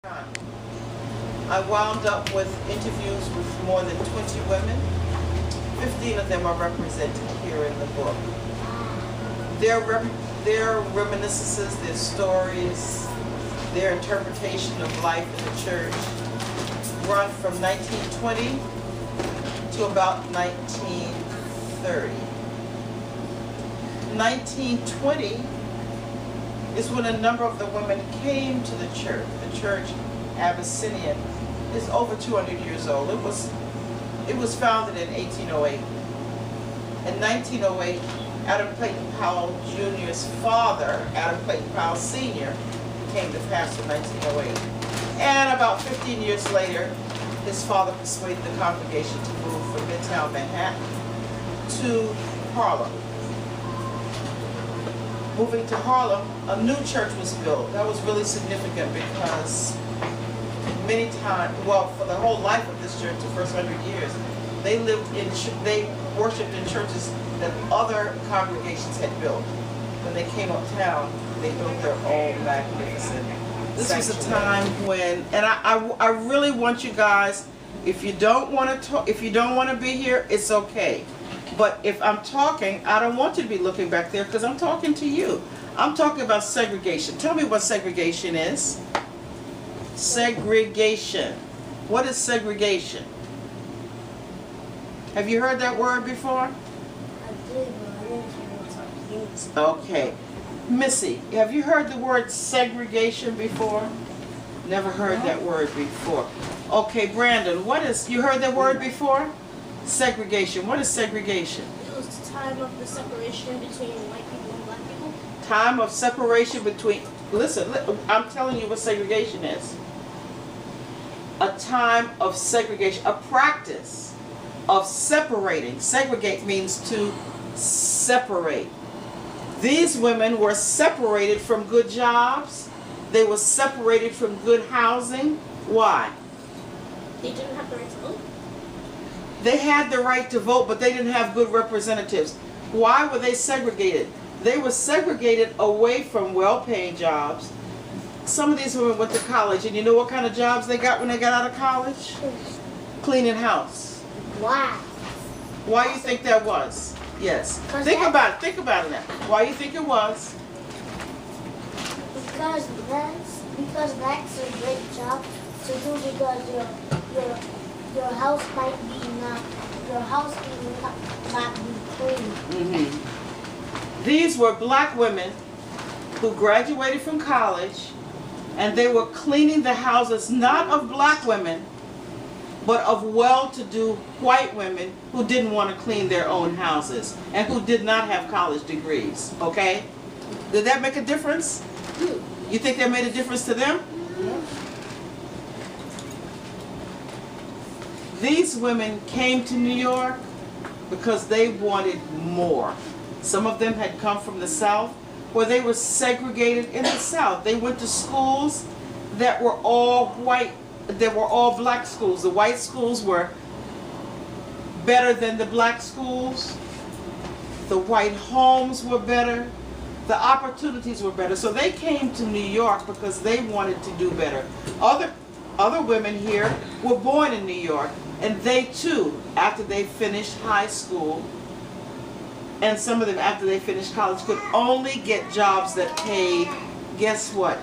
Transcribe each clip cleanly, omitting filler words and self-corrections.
I wound up with interviews with more than 20 women. 15 of them are represented here in the book. Their reminiscences, their stories, their interpretation of life in the church run from 1920 to about 1930. 1920 is when a number of the women came to the church. The church, Abyssinian, is over 200 years old. It was founded in 1808. In 1908, Adam Clayton Powell Jr.'s father, Adam Clayton Powell Sr., came to pastor in 1908. And about 15 years later, his father persuaded the congregation to move from Midtown Manhattan to Harlem. Moving to Harlem, a new church was built. That was really significant because many times, well, for the whole life of this church, the first 100 years, they worshipped in churches that other congregations had built. When they came uptown, they built their own magnificent This was a time when, and I really want you guys, if you don't want to talk, if you don't want to be here, it's okay. But if I'm talking, I don't want you to be looking back there because I'm talking to you. I'm talking about segregation. Tell me what segregation is. Segregation. What is segregation? Have you heard that word before? I did, but I didn't hear what it means. Okay. Missy, have you heard the word segregation before? Never heard that word before. Okay, Brandon, you heard that word before? Segregation. What is segregation? It was the time of the separation between white people and black people. Time of separation between, listen, I'm telling you what segregation is. A time of segregation, a practice of separating. Segregate means to separate. These women were separated from good jobs. They were separated from good housing. Why? They didn't have the right to vote. They had the right to vote, but they didn't have good representatives. Why were they segregated? They were segregated away from well-paying jobs. Some of these women went to college, and you know what kind of jobs they got when they got out of college? Cleaning house. Wow. Why do you think that was? Yes. Think about it. Think about it now. Why do you think it was? Because that's a great job to do because your house might not be clean. Mm-hmm. These were black women who graduated from college, and they were cleaning the houses not of black women, but of well-to-do white women who didn't want to clean their own houses and who did not have college degrees. Okay? Did that make a difference? You think that made a difference to them? These women came to New York because they wanted more. Some of them had come from the South, where they were segregated in the South. They went to schools that were all white. They were all black schools. The white schools were better than the black schools. The white homes were better. The opportunities were better. So they came to New York because they wanted to do better. Other women here were born in New York, and they too, after they finished high school, and some of them after they finished college, could only get jobs that paid, guess what?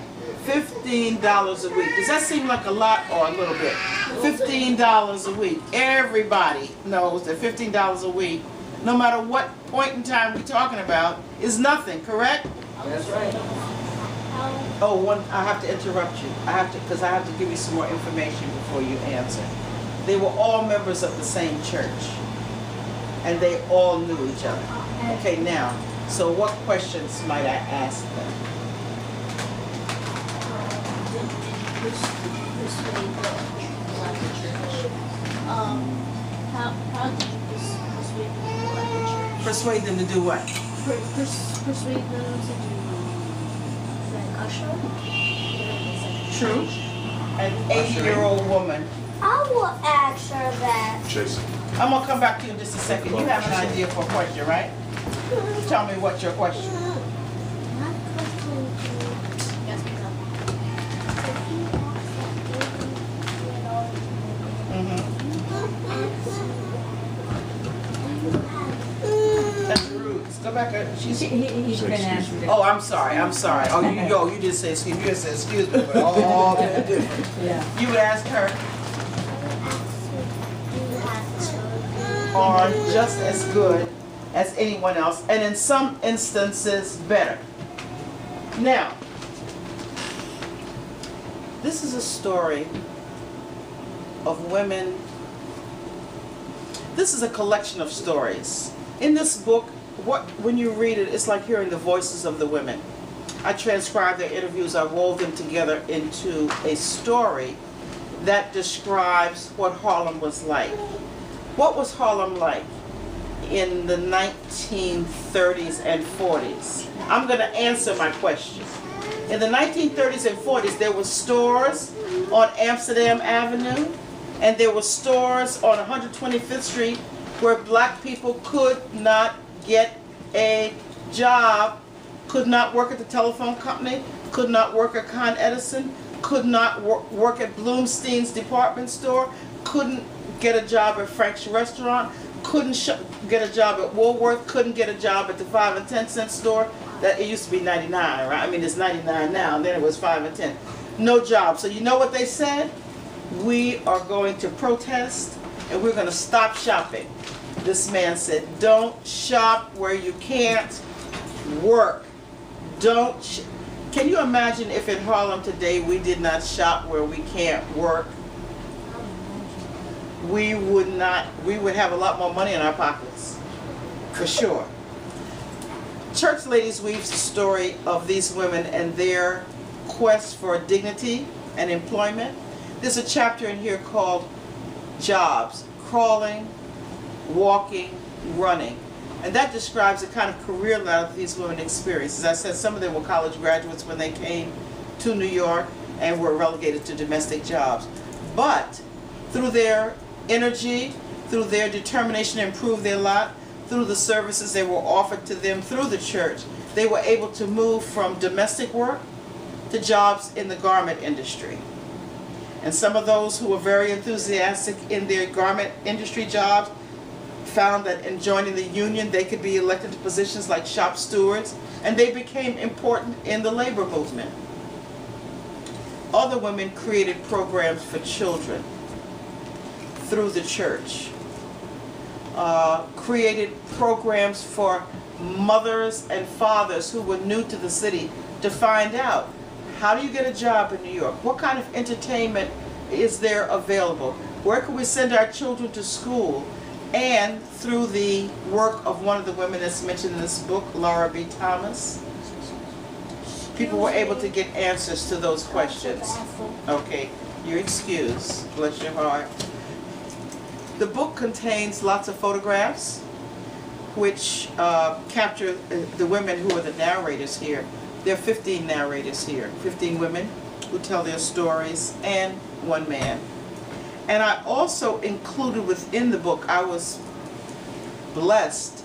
$15 a week. Does that seem like a lot or a little bit? $15 a week. Everybody knows that $15 a week, no matter what point in time we're talking about, is nothing, correct? That's right. I have to interrupt you. Because I have to give you some more information before you answer. They were all members of the same church, and they all knew each other. Okay, now, so what questions might I ask them? Persuade the church. How did you persuade people at the church? Persuade them to do what? Persuade them to do like usher. True. An 80-year-old woman. I will ask her that. Jason. I'm going to come back to you in just a second. You have an idea for a question, right? Tell me what's your question. My question is, Go back. She's. He's been asked. Oh, I'm sorry. Oh, you did say excuse me. You did say excuse me, but all that different. Yeah. You would ask her, Do you have children? are just as good as anyone else, and in some instances better. Now, this is a story of women. This is a collection of stories. In this book, when you read it, it's like hearing the voices of the women. I transcribed their interviews, I wove them together into a story that describes what Harlem was like. What was Harlem like in the 1930s and 40s? I'm going to answer my question. In the 1930s and 40s, there were stores on Amsterdam Avenue, and there were stores on 125th Street where black people could not get a job, could not work at the telephone company, could not work at Con Edison, could not work at Bloomstein's department store, couldn't get a job at Frank's restaurant, couldn't get a job at Woolworth, couldn't get a job at the 5 and 10 cent store. That it used to be 99, right? I mean, it's 99 now, and then it was 5 and 10. No job. So you know what they said? We are going to protest, and we're going to stop shopping. This man said, don't shop where you can't work. Can you imagine if in Harlem today we did not shop where we can't work? We would have a lot more money in our pockets, for sure. Church Ladies weaves the story of these women and their quest for dignity and employment. There's a chapter in here called Jobs, Crawling, Walking, Running. And that describes the kind of career ladder that these women experienced. As I said, some of them were college graduates when they came to New York and were relegated to domestic jobs. But through their energy, through their determination to improve their lot, through the services that were offered to them through the church, they were able to move from domestic work to jobs in the garment industry. And some of those who were very enthusiastic in their garment industry jobs found that in joining the union they could be elected to positions like shop stewards, and they became important in the labor movement. Other women created programs for children through the church. Created programs for mothers and fathers who were new to the city to find out, how do you get a job in New York? What kind of entertainment is there available? Where can we send our children to school? And through the work of one of the women that's mentioned in this book, Laura B. Thomas, people were able to get answers to those questions. Okay, you're excused. Bless your heart. The book contains lots of photographs which capture the women who are the narrators here. There are 15 narrators here, 15 women who tell their stories, and one man. And I also included within the book, I was blessed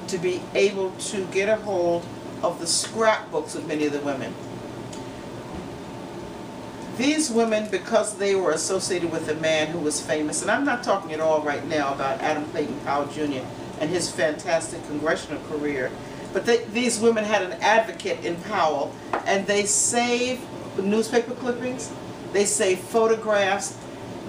to be able to get a hold of the scrapbooks of many of the women. These women, because they were associated with a man who was famous, and I'm not talking at all right now about Adam Clayton Powell Jr. and his fantastic congressional career, but these women had an advocate in Powell, and they saved newspaper clippings, they saved photographs,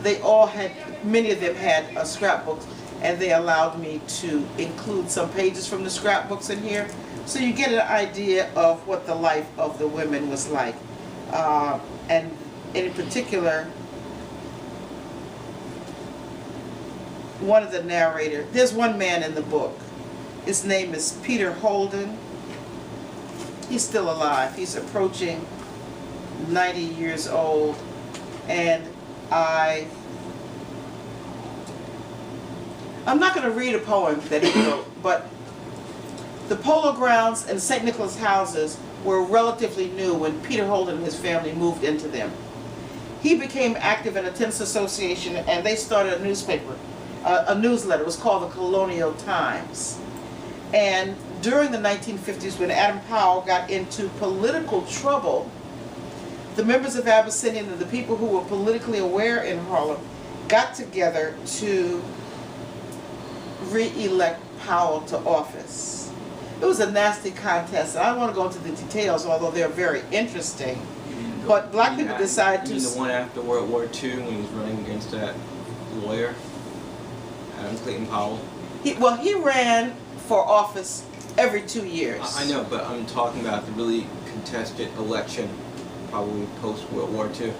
they all had, many of them had scrapbooks, and they allowed me to include some pages from the scrapbooks in here, so you get an idea of what the life of the women was like. And in particular, one of the narrators, there's one man in the book. His name is Peter Holden. He's still alive. He's approaching 90 years old. And I'm not going to read a poem that he wrote, but the Polo Grounds and St. Nicholas houses were relatively new when Peter Holden and his family moved into them. He became active in a tennis association, and they started a newspaper, a newsletter. It was called the Colonial Times. And during the 1950s, when Adam Powell got into political trouble, the members of Abyssinian and the people who were politically aware in Harlem got together to re-elect Powell to office. It was a nasty contest. I don't want to go into the details, although they're very interesting. But black people decided to... You mean the one after World War II when he was running against that lawyer, Adam Clayton Powell? He ran for office every 2 years. I know, but I'm talking about the really contested election, probably post-World War II.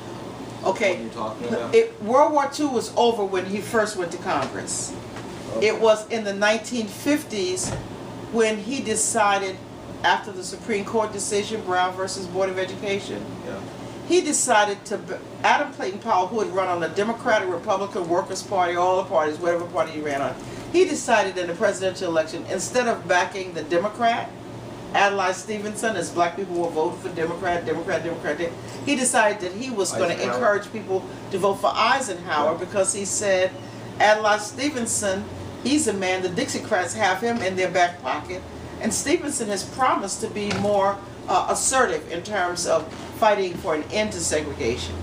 Okay. What you're talking about? World War II was over when he first went to Congress. Okay. It was in the 1950s when he decided, after the Supreme Court decision, Brown versus Board of Education, Yeah. he decided to, Adam Clayton Powell, who had run on the Democratic, Republican, Workers' Party, all the parties, whatever party he ran on, he decided in the presidential election, instead of backing the Democrat, Adlai Stevenson, as black people were voting for Democrat, he decided that he was going to encourage people to vote for Eisenhower because he said, Adlai Stevenson, he's a man, the Dixiecrats have him in their back pocket, and Stevenson has promised to be more assertive in terms of fighting for an end to segregation.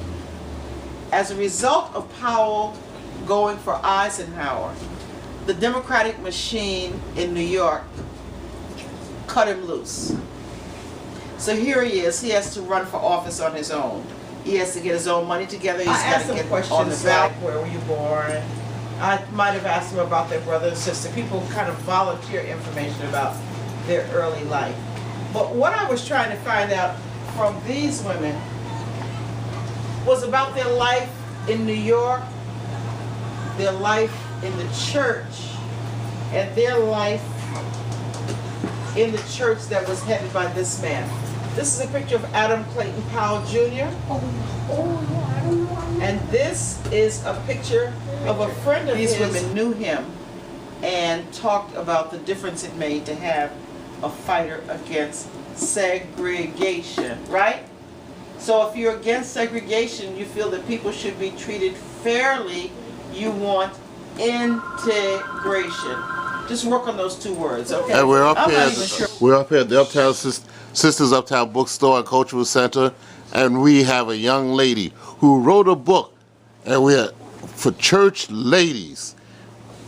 As a result of Powell going for Eisenhower, the Democratic machine in New York cut him loose. So here he is. He has to run for office on his own. He has to get his own money together. He's got to get on the ballot. Where were you born? I might have asked them about their brother and sister. People kind of volunteer information about their early life. But what I was trying to find out from these women was about their life in New York, their life in the church, and their life in the church that was headed by this man. This is a picture of Adam Clayton Powell Jr. And this is a picture of a friend of his. These women knew him and talked about the difference it made to have a fighter against segregation, right? So if you're against segregation, you feel that people should be treated fairly, you want integration. Just work on those two words, okay? And we're up Sure. We're up here at the Uptown Sisters Uptown Bookstore and Cultural Center, and we have a young lady who wrote a book, and we're for church ladies.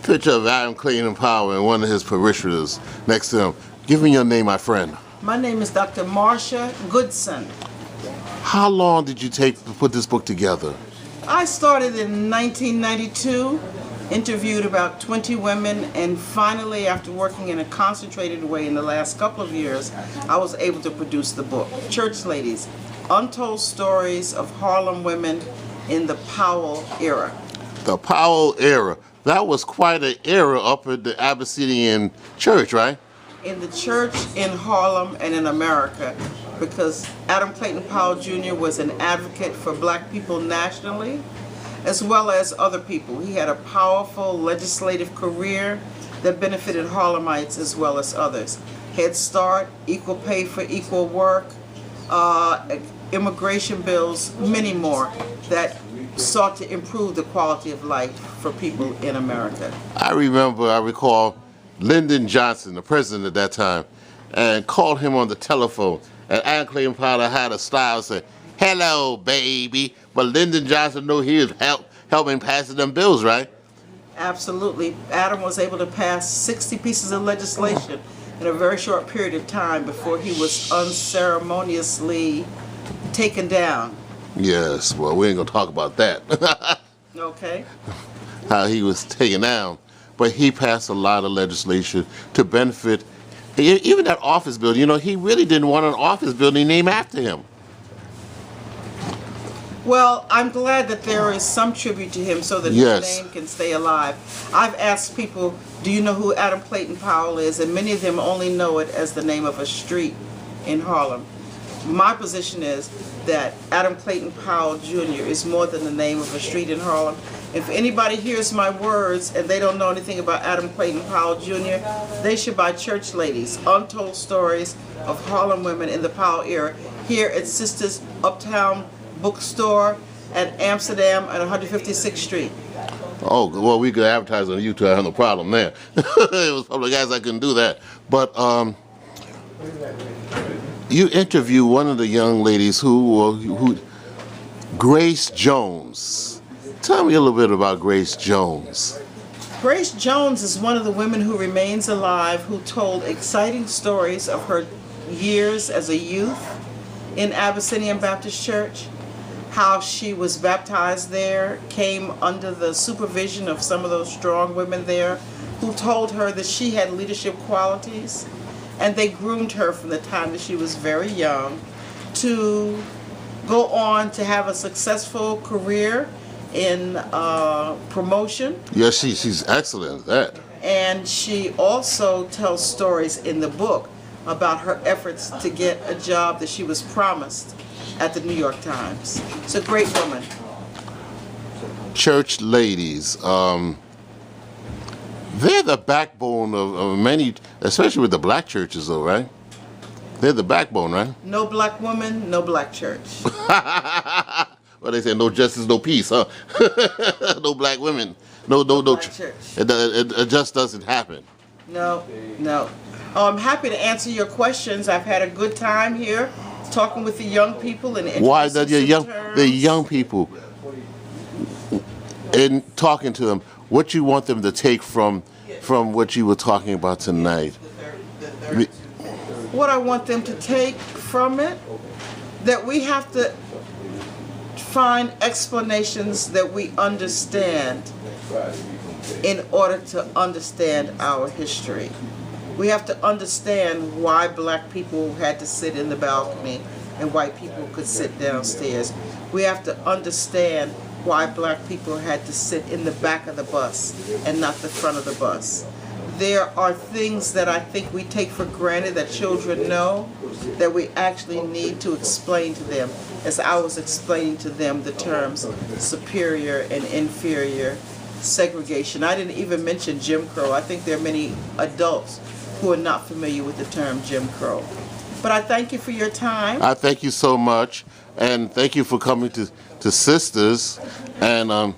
Picture of Adam Clayton Powell and one of his parishioners next to him. Give me your name, my friend. My name is Dr. Marsha Goodson. How long did you take to put this book together? I started in 1992, interviewed about 20 women, and finally, after working in a concentrated way in the last couple of years, I was able to produce the book, Church Ladies, Untold Stories of Harlem Women in the Powell Era. The Powell era. That was quite an era up at the Abyssinian Church, right? In the church in Harlem and in America, because Adam Clayton Powell Jr. was an advocate for black people nationally, as well as other people. He had a powerful legislative career that benefited Harlemites as well as others. Head Start, equal pay for equal work, immigration bills, many more that sought to improve the quality of life for people in America. I recall Lyndon Johnson, the president at that time, and called him on the telephone. And Adam Clayton Powell had a style and said, "Hello, baby." But Lyndon Johnson knew he was helping pass them bills, right? Absolutely. Adam was able to pass 60 pieces of legislation in a very short period of time before he was unceremoniously taken down. Yes, well, we ain't gonna talk about that. Okay. How he was taken down. But he passed a lot of legislation to benefit, even that office building. You know, he really didn't want an office building named after him. Well, I'm glad that there is some tribute to him so that Yes. his name can stay alive. I've asked people, do you know who Adam Clayton Powell is? And many of them only know it as the name of a street in Harlem. My position is that Adam Clayton Powell Jr. is more than the name of a street in Harlem. If anybody hears my words and they don't know anything about Adam Clayton Powell Jr., they should buy Church Ladies, Untold Stories of Harlem Women in the Powell Era, here at Sisters Uptown Bookstore at Amsterdam at 156th Street. Oh, well, we could advertise on YouTube. I have no problem there. It was public guys, I couldn't do that. But you interviewed one of the young ladies who Grace Jones. Tell me a little bit about Grace Jones. Grace Jones is one of the women who remains alive who told exciting stories of her years as a youth in Abyssinian Baptist Church, how she was baptized there, came under the supervision of some of those strong women there who told her that she had leadership qualities, and they groomed her from the time that she was very young to go on to have a successful career in promotion. Yes, she's excellent at that. And she also tells stories in the book about her efforts to get a job that she was promised at the New York Times. It's a great woman. Church ladies, they're the backbone of many, especially with the black churches though, right? They're the backbone, right? No black woman, no black church. Well, they say no justice, no peace, huh? No black women, no black church. It just doesn't happen. No. I'm happy to answer your questions. I've had a good time here talking with the young people and Why the introducing young people, in talking to them, what you want them to take from what you were talking about tonight? What I want them to take from it, that we have to find explanations that we understand in order to understand our history. We have to understand why black people had to sit in the balcony and white people could sit downstairs. We have to understand why black people had to sit in the back of the bus and not the front of the bus. There are things that I think we take for granted that children know that we actually need to explain to them, as I was explaining to them the terms superior and inferior, segregation. I didn't even mention Jim Crow. I think there are many adults who are not familiar with the term Jim Crow. But I thank you for your time. I thank you so much, and thank you for coming to Sisters. And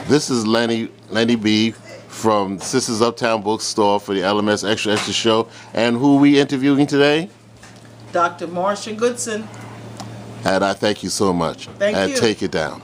this is Lenny B. from Sisters Uptown Bookstore for the LMS Extra Extra Show. And who are we interviewing today? Dr. Marsha Goodson. And I thank you so much. Thank you. And take it down.